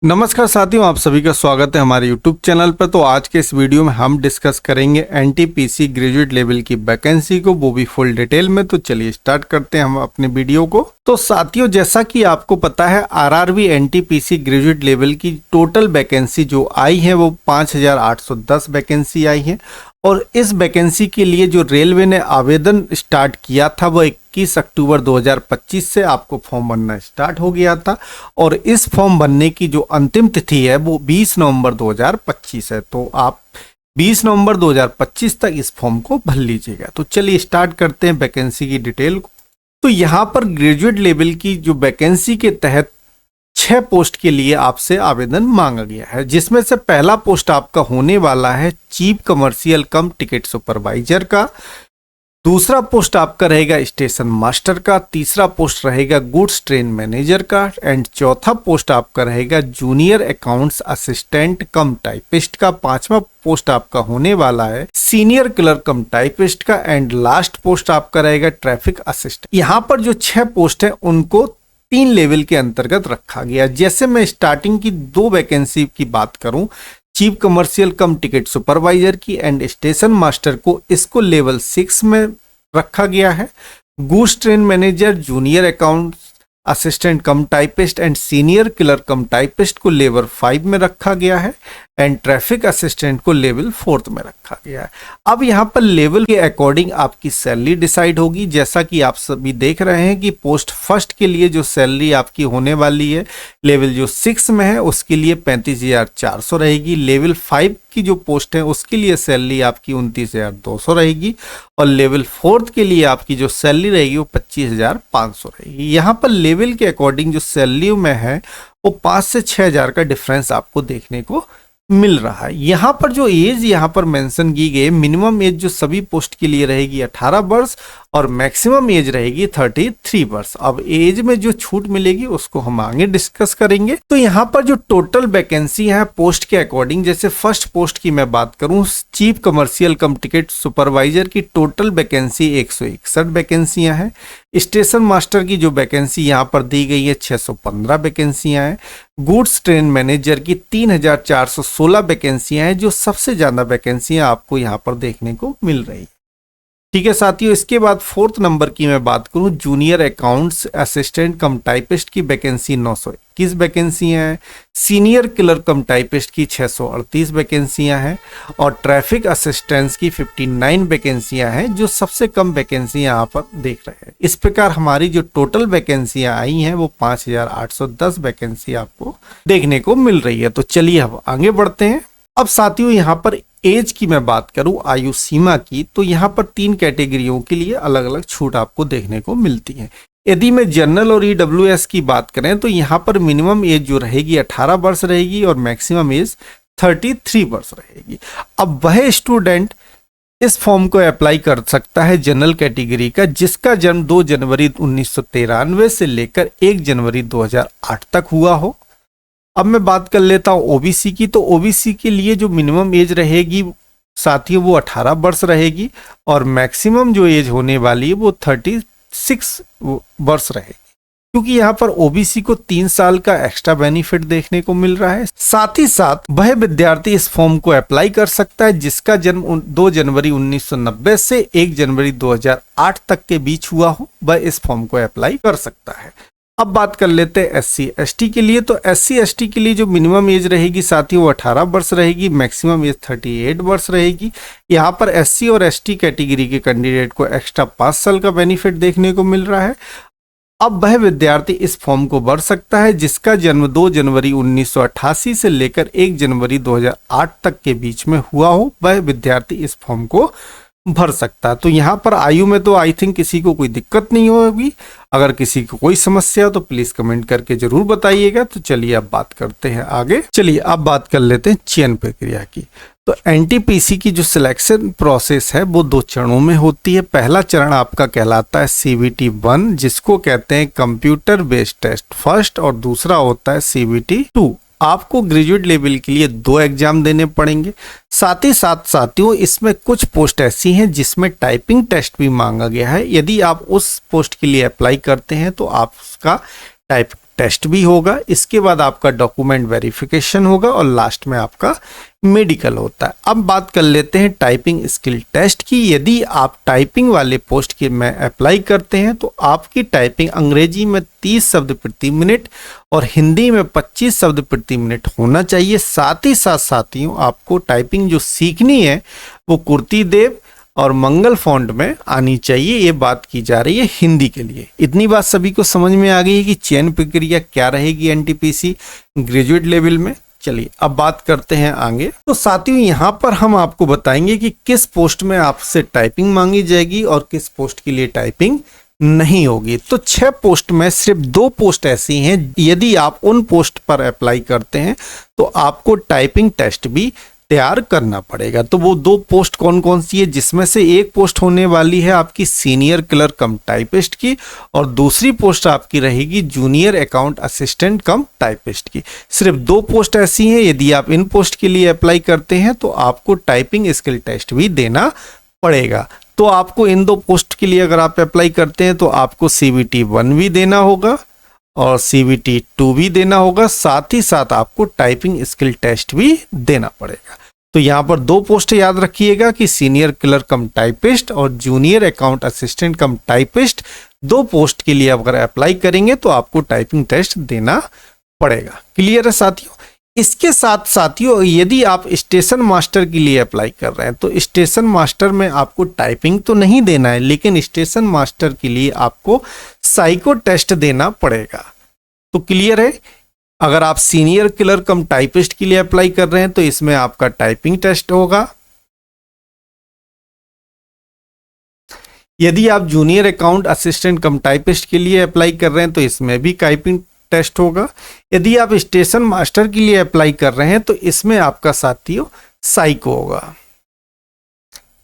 नमस्कार साथियों, आप सभी का स्वागत है हमारे YouTube चैनल पर। तो आज के इस वीडियो में हम डिस्कस करेंगे एनटीपीसी ग्रेजुएट लेवल की वैकेंसी को, वो भी फुल डिटेल में। तो चलिए स्टार्ट करते हैं हम अपने वीडियो को। तो साथियों, जैसा कि आपको पता है, आरआरबी एनटीपीसी ग्रेजुएट लेवल की टोटल वैकेंसी जो आई है वो 5810 वैकेंसी आई है। और इस वैकेंसी के लिए जो रेलवे ने आवेदन स्टार्ट किया था वो 21 अक्टूबर 2025 से आपको फॉर्म भरना स्टार्ट हो गया था। और इस फॉर्म भरने की जो अंतिम तिथि है वो 20 नवंबर 2025 है। तो आप 20 नवंबर 2025 तक इस फॉर्म को भर लीजिएगा। तो चलिए स्टार्ट करते हैं वैकेंसी की डिटेल को। तो यहाँ पर ग्रेजुएट लेवल की जो वैकेंसी के तहत 6 पोस्ट के लिए आपसे आवेदन मांगा गया है, जिसमें से पहला पोस्ट आपका होने वाला है चीफ कमर्शियल कम टिकट सुपरवाइजर का। दूसरा पोस्ट आपका रहेगा स्टेशन मास्टर का। तीसरा पोस्ट रहेगा गुड्स ट्रेन मैनेजर का। एंड चौथा पोस्ट आपका रहेगा जूनियर अकाउंट्स असिस्टेंट कम टाइपिस्ट का। पांचवा पोस्ट आपका होने वाला है सीनियर क्लर्क कम टाइपिस्ट का। एंड लास्ट पोस्ट आपका रहेगा ट्रैफिक असिस्टेंट। यहाँ पर जो 6 पोस्ट है उनको 3 लेवल के अंतर्गत रखा गया। जैसे मैं स्टार्टिंग की 2 वैकेंसी की बात करूं, चीफ कमर्शियल कम टिकट सुपरवाइजर की एंड स्टेशन मास्टर को, इसको लेवल 6 में रखा गया है। Goods train manager, junior account assistant come typist and senior clerk come typist को लेवल 5 में रखा गया है। एंड ट्रैफिक असिस्टेंट को लेवल 4 में रखा गया है। अब यहाँ पर लेवल के अकॉर्डिंग आपकी सैलरी डिसाइड होगी। जैसा कि आप सभी देख रहे हैं कि पोस्ट फर्स्ट के लिए जो सैलरी आपकी होने वाली है लेवल जो 6 में है उसके लिए 35,400 रहेगी। लेवल 5 की जो पोस्ट है उसके लिए सैलरी आपकी 29,200 रहेगी। और लेवल 4 के लिए आपकी जो सैलरी रहेगी वो 25,500 रहेगी। यहाँ पर लेवल के अकॉर्डिंग जो सैलरी में है वो 5 से 6,000 का डिफरेंस आपको देखने को मिल रहा है। यहाँ पर जो एज यहाँ पर मेंशन की गई, मिनिमम एज जो सभी पोस्ट के लिए रहेगी 18 वर्ष और मैक्सिमम एज रहेगी 33 वर्ष। अब एज में जो छूट मिलेगी उसको हम आगे डिस्कस करेंगे। तो यहाँ पर जो टोटल वैकेंसी है पोस्ट के अकॉर्डिंग, जैसे फर्स्ट पोस्ट की मैं बात करूं, चीफ कमर्शियल कम टिकट सुपरवाइजर की टोटल वैकेंसी 161 वैकेंसियां हैं। स्टेशन मास्टर की जो वैकेंसी यहाँ पर दी गई है 615 वैकेंसियां हैं। गुड्स ट्रेन मैनेजर की 3,416 वैकेंसियां हैं, जो सबसे ज्यादा वैकेंसियां आपको यहाँ पर देखने को मिल रही है। ठीक है साथियों, इसके बाद 4th नंबर की मैं बात करूं, जूनियर अकाउंट्स असिस्टेंट कम टाइपिस्ट की वैकेंसी 921 वैकेंसियां हैं। सीनियर क्लर्क कम टाइपिस्ट की 638 वैकेंसियां हैं। और ट्रैफिक असिस्टेंट्स की 59 वैकेंसियां हैं, जो सबसे कम वैकेंसियां आप देख रहे हैं। इस प्रकार हमारी जो टोटल वैकेंसियां आई हैं वो 5810 वैकेंसी आपको देखने को मिल रही है। तो चलिए अब आगे बढ़ते हैं। अब साथियों, यहाँ पर एज की मैं बात करूं, आयु सीमा की, तो यहाँ पर 3 कैटेगरियों के लिए अलग अलग छूट आपको देखने को मिलती है। यदि मैं जनरल और ईडब्ल्यूएस की बात करें तो यहाँ पर मिनिमम एज जो रहेगी 18 वर्ष रहेगी और मैक्सिमम एज 33 वर्ष रहेगी। अब वह स्टूडेंट इस फॉर्म को अप्लाई कर सकता है जनरल कैटेगरी का जिसका जन्म 2 जनवरी 1993 से लेकर 1 जनवरी 2008 तक हुआ हो। अब मैं बात कर लेता हूँ ओबीसी की। तो ओबीसी के लिए जो मिनिमम एज रहेगी साथियों वो 18 वर्ष रहेगी और मैक्सिमम जो एज होने वाली है वो 36 वर्ष रहेगी, क्योंकि यहाँ पर ओबीसी को 3 साल का एक्स्ट्रा बेनिफिट देखने को मिल रहा है। साथ ही साथ वह विद्यार्थी इस फॉर्म को अप्लाई कर सकता है जिसका जन्म 2 जनवरी 1990 से 1 जनवरी 2008 तक के बीच हुआ हो, वह इस फॉर्म को अप्लाई कर सकता है। अब बात कर लेते हैं एससी एसटी के लिए। तो एससी एसटी के लिए जो मिनिमम एज रहेगी साथियों वो 18 वर्ष रहेगी, मैक्सिमम एज 38 वर्ष रहेगी। यहाँ पर एससी और एसटी कैटेगरी के कैंडिडेट को एक्स्ट्रा 5 साल का बेनिफिट देखने को मिल रहा है। अब वह विद्यार्थी इस फॉर्म को भर सकता है जिसका जन्म 2 जनवरी 1988 से लेकर 1 जनवरी 2008 तक के बीच में हुआ हो, वह विद्यार्थी इस फॉर्म को भर सकता है। तो यहाँ पर आयु में तो आई थिंक किसी को कोई दिक्कत नहीं होगी। अगर किसी को कोई समस्या हो तो प्लीज कमेंट करके जरूर बताइएगा। तो चलिए अब बात करते हैं आगे। चलिए अब बात कर लेते हैं चयन प्रक्रिया की। तो एनटीपीसी की जो सिलेक्शन प्रोसेस है वो 2 चरणों में होती है। पहला चरण आपका कहलाता है CBT 1, जिसको कहते हैं कंप्यूटर बेस्ड टेस्ट फर्स्ट, और दूसरा होता है CBT 2। आपको ग्रेजुएट लेवल के लिए 2 एग्जाम देने पड़ेंगे। साथ ही साथ साथियों, इसमें कुछ पोस्ट ऐसी हैं जिसमें टाइपिंग टेस्ट भी मांगा गया है। यदि आप उस पोस्ट के लिए अप्लाई करते हैं तो आपका टाइपिंग टेस्ट भी होगा, इसके बाद आपका डॉक्यूमेंट वेरिफिकेशन होगा और लास्ट में आपका मेडिकल होता है। अब बात कर लेते हैं टाइपिंग स्किल टेस्ट की। यदि आप टाइपिंग वाले पोस्ट के में अप्लाई करते हैं तो आपकी टाइपिंग अंग्रेजी में 30 शब्द प्रति मिनट और हिंदी में 25 शब्द प्रति मिनट होना चाहिए। साथ ही साथ साथियों, आपको टाइपिंग जो सीखनी है वो कुर्ती देव और मंगल फॉन्ट में आनी चाहिए। ये बात की जा रही है हिंदी के लिए। इतनी बात सभी को समझ में आ गई है कि चयन प्रक्रिया क्या रहेगी एनटीपीसी ग्रेजुएट लेवल में। चलिए अब बात करते हैं आगे। तो साथियों, यहाँ पर हम आपको बताएंगे कि किस पोस्ट में आपसे टाइपिंग मांगी जाएगी और किस पोस्ट के लिए टाइपिंग नहीं होगी। तो 6 पोस्ट में सिर्फ 2 पोस्ट ऐसी हैं, यदि आप उन पोस्ट पर अप्लाई करते हैं तो आपको टाइपिंग टेस्ट भी तैयार करना पड़ेगा। तो वो 2 पोस्ट कौन कौन सी है, जिसमें से एक पोस्ट होने वाली है आपकी सीनियर क्लर्क कम टाइपिस्ट की और दूसरी पोस्ट आपकी रहेगी जूनियर अकाउंट असिस्टेंट कम टाइपिस्ट की। सिर्फ 2 पोस्ट ऐसी हैं, यदि आप इन पोस्ट के लिए अप्लाई करते हैं तो आपको टाइपिंग स्किल टेस्ट भी देना पड़ेगा। तो आपको इन 2 पोस्ट के लिए अगर आप अप्लाई करते हैं तो आपको CBT 1 भी देना होगा और CBT 2 भी देना होगा। साथ ही साथ आपको टाइपिंग स्किल टेस्ट भी देना पड़ेगा। तो यहाँ पर 2 पोस्ट याद रखिएगा कि सीनियर क्लर्क कम टाइपिस्ट और जूनियर अकाउंट असिस्टेंट कम टाइपिस्ट। 2 पोस्ट के लिए अगर अप्लाई करेंगे तो आपको टाइपिंग टेस्ट देना पड़ेगा। क्लियर है साथियों? इसके साथ साथियों, यदि आप स्टेशन मास्टर के लिए अप्लाई कर रहे हैं तो स्टेशन मास्टर में आपको टाइपिंग तो नहीं देना है, लेकिन स्टेशन मास्टर के लिए आपको साइको टेस्ट देना पड़ेगा। तो क्लियर है? अगर आप सीनियर क्लर्क कम टाइपिस्ट के लिए अप्लाई कर रहे हैं तो इसमें आपका टाइपिंग टेस्ट होगा। यदि आप जूनियर अकाउंट असिस्टेंट कम टाइपिस्ट के लिए अप्लाई कर रहे हैं तो इसमें भी टाइपिंग टेस्ट होगा। यदि आप स्टेशन मास्टर के लिए अप्लाई कर रहे हैं तो इसमें आपका साथियों साइको होगा।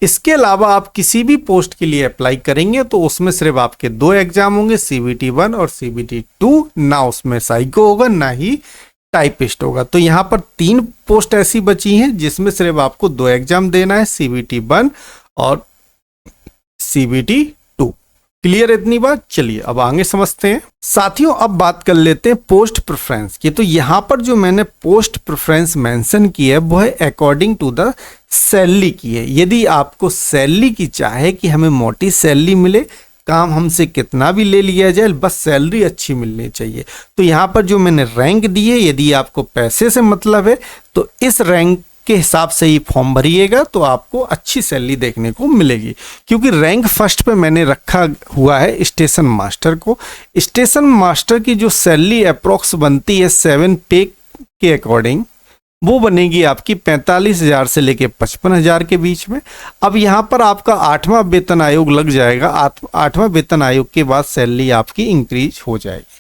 इसके अलावा आप किसी भी पोस्ट के लिए अप्लाई करेंगे तो उसमें सिर्फ आपके 2 एग्जाम होंगे, CBT 1 और CBT 2। ना उसमें साइको होगा ना ही टाइपिस्ट होगा। तो यहाँ पर 3 पोस्ट ऐसी बची हैं जिसमें सिर्फ आपको 2 एग्जाम देना है, CBT 1 और CBT 2। क्लियर इतनी बात? चलिए अब आगे समझते हैं। साथियों, अब बात कर लेते हैं पोस्ट प्रेफरेंस की। तो यहाँ पर जो मैंने पोस्ट प्रेफरेंस मेंशन की है वो है अकॉर्डिंग टू द सैलरी की है। यदि आपको सैलरी की चाहे कि हमें मोटी सैलरी मिले, काम हमसे कितना भी ले लिया जाए, बस सैलरी अच्छी मिलनी चाहिए, तो यहाँ पर जो मैंने रैंक दी है, यदि आपको पैसे से मतलब है तो इस रैंक के हिसाब से ही फॉर्म भरिएगा तो आपको अच्छी सैलरी देखने को मिलेगी। क्योंकि रैंक फर्स्ट पे मैंने रखा हुआ है स्टेशन मास्टर को। स्टेशन मास्टर की जो सैलरी अप्रोक्स बनती है 7 पे के अकॉर्डिंग, वो बनेगी आपकी 45,000 से लेके 55,000 के बीच में। अब यहाँ पर आपका 8वां वेतन आयोग लग जाएगा। 8वां वेतन आयोग के बाद सैलरी आपकी इंक्रीज हो जाएगी।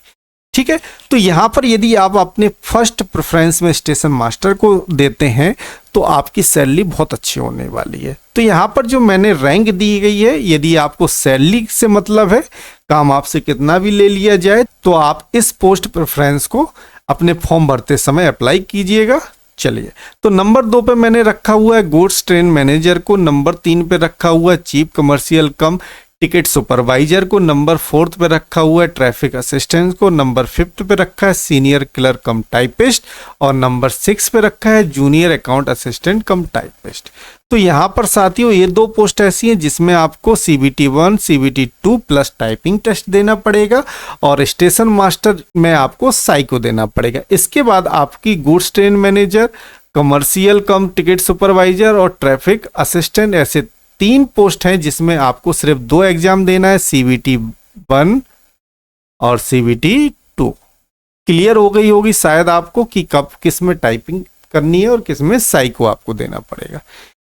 ठीक है, तो यहाँ पर यदि आप अपने फर्स्ट प्रेफरेंस में स्टेशन मास्टर को देते हैं तो आपकी सैलरी बहुत अच्छी होने वाली है। तो यहाँ पर जो मैंने रैंक दी गई है, यदि आपको सैलरी से मतलब है, काम आपसे कितना भी ले लिया जाए, तो आप इस पोस्ट प्रेफरेंस को अपने फॉर्म भरते समय अप्लाई कीजिएगा। चलिए, तो नंबर 2 पे मैंने रखा हुआ है गुड्स ट्रेन मैनेजर को, नंबर 3 पे रखा हुआ है चीफ कमर्शियल कम टिकट सुपरवाइजर को, नंबर 4 पे रखा हुआ है ट्रैफिक असिस्टेंट को, नंबर 5 पे रखा है सीनियर क्लर्क कम टाइपिस्ट और नंबर 6 पे रखा है जूनियर अकाउंट असिस्टेंट कम टाइपिस्ट। तो यहाँ पर साथियों ये 2 पोस्ट ऐसी हैं जिसमें आपको CBT 1 CBT 2 plus typing test देना पड़ेगा और स्टेशन मास्टर में आपको साइको देना पड़ेगा। इसके बाद आपकी गुड्स ट्रेन मैनेजर, कमर्शियल कम टिकट सुपरवाइजर और ट्रैफिक असिस्टेंट, ऐसे 3 पोस्ट हैं जिसमें आपको सिर्फ 2 एग्जाम देना है, CBT 1 और CBT 2। क्लियर हो गई होगी शायद आपको कि कब किस में टाइपिंग करनी है और किस में साइको आपको देना पड़ेगा।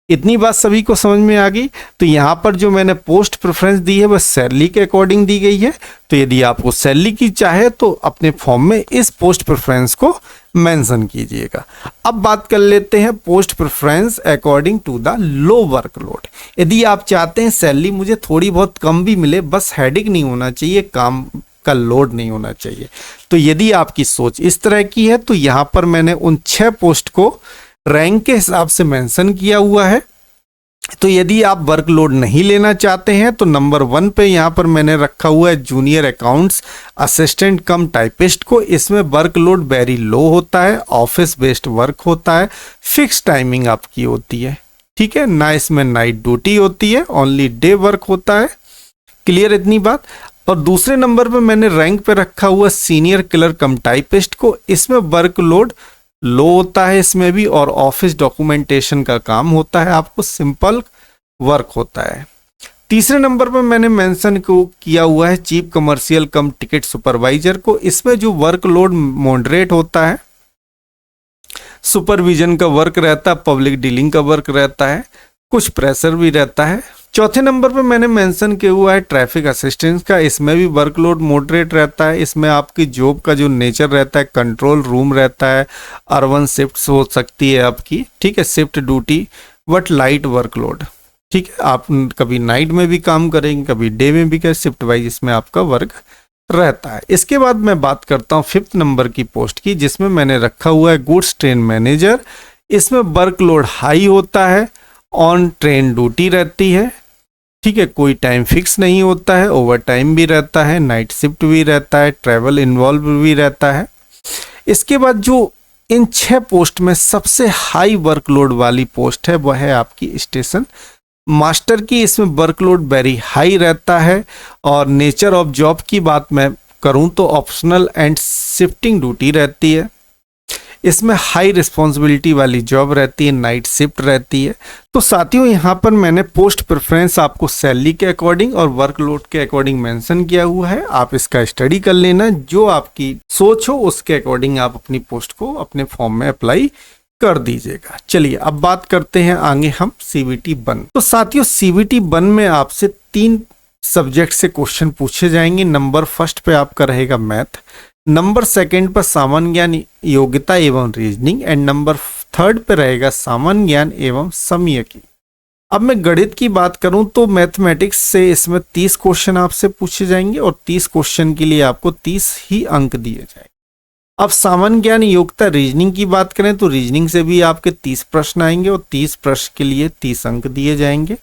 इतनी बात सभी को समझ में आ गई। तो यहाँ पर जो मैंने पोस्ट प्रेफरेंस दी है वह सैलरी के अकॉर्डिंग दी गई है। तो यदि आपको सैलरी की चाहे तो अपने फॉर्म में इस पोस्ट प्रेफरेंस को मेंशन कीजिएगा। अब बात कर लेते हैं post preference according to the low workload. यदि आप चाहते हैं सैलरी मुझे थोड़ी बहुत कम भी मिले, बस हेडेक नहीं होना चाहिए, काम का लोड नहीं होना चाहिए, तो यदि आपकी सोच इस तरह की है तो यहाँ पर मैंने उन 6 पोस्ट को रैंक के हिसाब से मेंशन किया हुआ है तो यदि आप वर्कलोड नहीं लेना चाहते हैं तो नंबर 1 पे यहाँ पर मैंने रखा हुआ है जूनियर अकाउंट्स असिस्टेंट कम टाइपिस्ट को। इसमें वर्कलोड वेरी लो होता है, ऑफिस बेस्ड वर्क होता है, फिक्स टाइमिंग आपकी होती है, ठीक है ना, इसमें नाइट ड्यूटी होती है, ओनली डे वर्क होता है। क्लियर इतनी बात। और दूसरे नंबर पे मैंने रैंक पे रखा हुआ सीनियर क्लर्क कम टाइपिस्ट को। इसमें वर्कलोड लो होता है इसमें भी, और ऑफिस डॉक्यूमेंटेशन का काम होता है, आपको सिंपल वर्क होता है। तीसरे नंबर पर मैंने मेंशन को किया हुआ है चीफ कमर्शियल कम टिकट सुपरवाइजर को। इसमें जो वर्कलोड मॉडरेट होता है, सुपरविजन का वर्क रहता है, पब्लिक डीलिंग का वर्क रहता है, कुछ प्रेशर भी रहता है। चौथे नंबर पर मैंने मेंशन किया हुआ है ट्रैफिक असिस्टेंस का। इसमें भी वर्कलोड मॉडरेट रहता है। इसमें आपकी जॉब का जो नेचर रहता है, कंट्रोल रूम रहता है, अर्बन शिफ्ट्स हो सकती है आपकी, ठीक है, shift duty, but light workload, ठीक है। आप कभी नाइट में भी काम करेंगे, कभी डे में भी, शिफ्ट वाइज इसमें आपका वर्क रहता है। इसके बाद मैं बात करता हूँ 5th नंबर की पोस्ट की, जिसमें मैंने रखा हुआ है गुड्स ट्रेन मैनेजर। इसमें वर्कलोड हाई होता है, ऑन ट्रेन ड्यूटी रहती है, ठीक है, कोई टाइम फिक्स नहीं होता है, ओवर टाइम भी रहता है, नाइट शिफ्ट भी रहता है, ट्रैवल इन्वॉल्व भी रहता है। इसके बाद जो इन 6 पोस्ट में सबसे हाई वर्कलोड वाली पोस्ट है वह है आपकी स्टेशन मास्टर की। इसमें वर्कलोड वेरी हाई रहता है, और नेचर ऑफ जॉब की बात मैं करूं तो ऑप्शनल एंड शिफ्टिंग ड्यूटी रहती है। इसमें हाई रिस्पॉन्सिबिलिटी वाली जॉब रहती है, नाइट शिफ्ट रहती है। तो साथियों, यहाँ पर मैंने पोस्ट प्रेफरेंस आपको सैलरी के अकॉर्डिंग और वर्कलोड के अकॉर्डिंग मेंशन किया हुआ है। आप इसका स्टडी कर लेना, जो आपकी सोच हो उसके अकॉर्डिंग आप अपनी पोस्ट को अपने फॉर्म में अप्लाई कर दीजिएगा। चलिए अब बात करते हैं आगे हम CBT 1। तो साथियों, CBT 1 में आपसे 3 सब्जेक्ट से क्वेश्चन पूछे जाएंगे। नंबर 1 पे आपका रहेगा मैथ, नंबर 2 पर सामान्य ज्ञान योग्यता एवं रीजनिंग, एंड नंबर 3 पे रहेगा सामान्य ज्ञान एवं समयकी। अब मैं गणित की बात करूं तो मैथमेटिक्स से इसमें 30 क्वेश्चन आपसे पूछे जाएंगे, और 30 क्वेश्चन के लिए आपको 30 ही अंक दिए जाएंगे। अब सामान्य ज्ञान योग्यता रीजनिंग की बात करें तो रीजनिंग से भी आपके 30 प्रश्न आएंगे, और 30 प्रश्न के लिए 30 अंक दिए जाएंगे।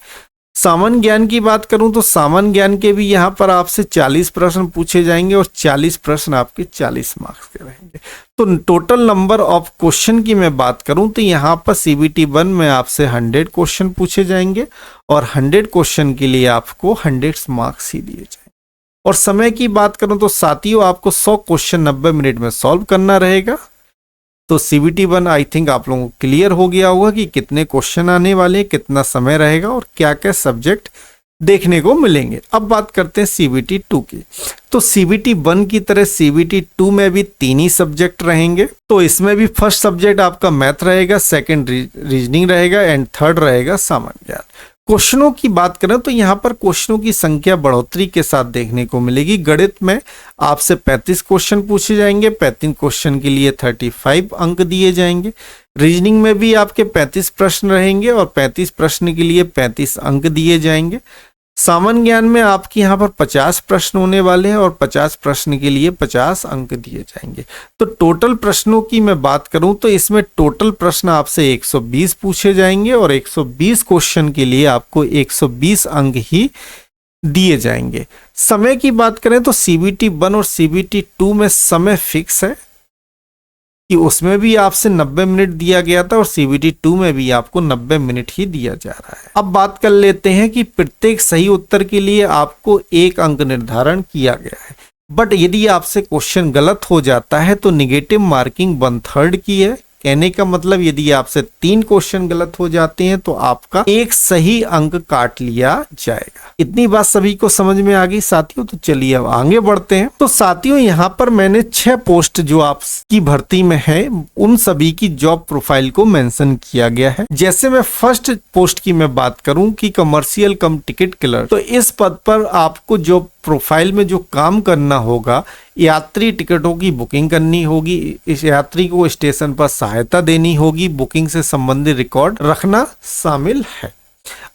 सामान्य ज्ञान की बात करूं तो सामान्य ज्ञान के भी यहाँ पर आपसे 40 प्रश्न पूछे जाएंगे, और 40 प्रश्न आपके 40 मार्क्स के रहेंगे। तो टोटल नंबर ऑफ क्वेश्चन की मैं बात करूं तो यहाँ पर CBT 1 में आपसे 100 क्वेश्चन पूछे जाएंगे, और 100 क्वेश्चन के लिए आपको 100 मार्क्स ही दिए जाएंगे। और समय की बात करूं तो साथियों, आपको 100 क्वेश्चन 90 मिनट में सॉल्व करना रहेगा। तो CBT 1 आई थिंक आप लोगों को क्लियर हो गया होगा कि कितने क्वेश्चन आने वाले, कितना समय रहेगा, और क्या क्या सब्जेक्ट देखने को मिलेंगे। अब बात करते हैं CBT 2 की। तो CBT 1 की तरह CBT 2 में भी 3 ही सब्जेक्ट रहेंगे। तो इसमें भी फर्स्ट सब्जेक्ट आपका मैथ रहेगा, सेकंड रीजनिंग रहेगा, एंड थर्ड रहेगा सामान्य ज्ञान। क्वेश्चनों की बात करें तो यहाँ पर क्वेश्चनों की संख्या बढ़ोतरी के साथ देखने को मिलेगी। गणित में आपसे 35 क्वेश्चन पूछे जाएंगे, 35 क्वेश्चन के लिए 35 अंक दिए जाएंगे। रीजनिंग में भी आपके 35 प्रश्न रहेंगे, और 35 प्रश्न के लिए 35 अंक दिए जाएंगे। सामान्य ज्ञान में आपके यहाँ पर 50 प्रश्न होने वाले हैं, और 50 प्रश्न के लिए 50 अंक दिए जाएंगे। तो टोटल प्रश्नों की मैं बात करूं तो इसमें टोटल प्रश्न आपसे 120 पूछे जाएंगे, और 120 क्वेश्चन के लिए आपको 120 अंक ही दिए जाएंगे। समय की बात करें तो CBT 1 और CBT 2 में समय फिक्स है कि उसमें भी आपसे 90 मिनट दिया गया था, और CBT 2 में भी आपको 90 मिनट ही दिया जा रहा है। अब बात कर लेते हैं कि प्रत्येक सही उत्तर के लिए आपको 1 अंक निर्धारण किया गया है, बट यदि आपसे क्वेश्चन गलत हो जाता है तो निगेटिव मार्किंग 1/3 की है। कहने का मतलब यदि आपसे 3 क्वेश्चन गलत हो जाते हैं तो आपका 1 सही अंक काट लिया जाएगा। इतनी बात सभी को समझ में आ गई साथियों। तो चलिए अब आगे बढ़ते हैं। तो साथियों, यहाँ पर मैंने 6 पोस्ट जो आपकी भर्ती में है उन सभी की जॉब प्रोफाइल को मेंशन किया गया है। जैसे मैं फर्स्ट पोस्ट की मैं बात करूं कि कमर्शियल कम टिकट क्लर्क, तो इस पद पर आपको जॉब प्रोफाइल में जो काम करना होगा, यात्री टिकटों की बुकिंग करनी होगी, इस यात्री को स्टेशन पर सहायता देनी होगी, बुकिंग से संबंधित रिकॉर्ड रखना शामिल है।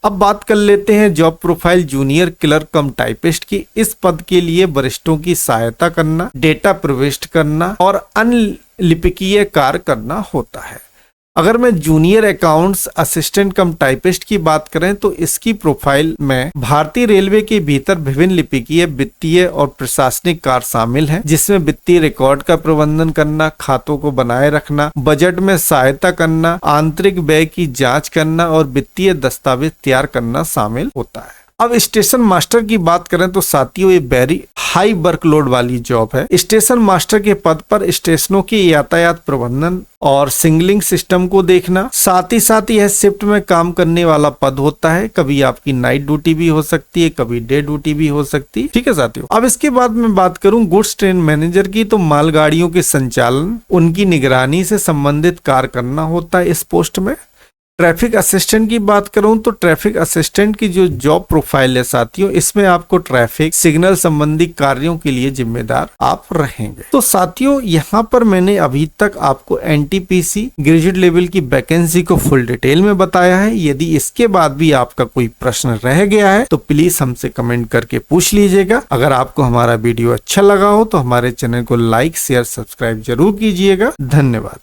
अब बात कर लेते हैं जॉब प्रोफाइल जूनियर क्लर्क कम टाइपिस्ट की। इस पद के लिए वरिष्ठों की सहायता करना, डेटा प्रविष्ट करना और अन्य लिपिकीय कार्य करना होता है। अगर मैं जूनियर अकाउंट्स असिस्टेंट कम टाइपिस्ट की बात करें तो इसकी प्रोफाइल में भारतीय रेलवे के भीतर विभिन्न लिपिकीय, वित्तीय और प्रशासनिक कार्य शामिल हैं, जिसमें वित्तीय रिकॉर्ड का प्रबंधन करना, खातों को बनाए रखना, बजट में सहायता करना, आंतरिक व्यय की जांच करना और वित्तीय दस्तावेज तैयार करना शामिल होता है। अब स्टेशन मास्टर की बात करें तो साथियों ये वेरी हाई वर्कलोड वाली जॉब है। स्टेशन मास्टर के पद पर स्टेशनों के यातायात प्रबंधन और सिग्नलिंग सिस्टम को देखना, साथ ही यह शिफ्ट में काम करने वाला पद होता है। कभी आपकी नाइट ड्यूटी भी हो सकती है, कभी डे ड्यूटी भी हो सकती है। ठीक है साथियों, अब इसके बाद मैं बात करूं गुड्स ट्रेन मैनेजर की, तो मालगाड़ियों के संचालन, उनकी निगरानी से संबंधित कार्य करना होता है इस पोस्ट में। ट्रैफिक असिस्टेंट की बात करूं तो ट्रैफिक असिस्टेंट की जो जॉब प्रोफाइल है साथियों, इसमें आपको ट्रैफिक सिग्नल संबंधी कार्यों के लिए जिम्मेदार आप रहेंगे। तो साथियों यहाँ पर मैंने अभी तक आपको एनटीपीसी ग्रेजुएट लेवल की वैकेंसी को फुल डिटेल में बताया है। यदि इसके बाद भी आपका कोई प्रश्न रह गया है तो प्लीज हमसे कमेंट करके पूछ लीजिएगा। अगर आपको हमारा वीडियो अच्छा लगा हो तो हमारे चैनल को लाइक, शेयर, सब्सक्राइब जरूर कीजिएगा। धन्यवाद।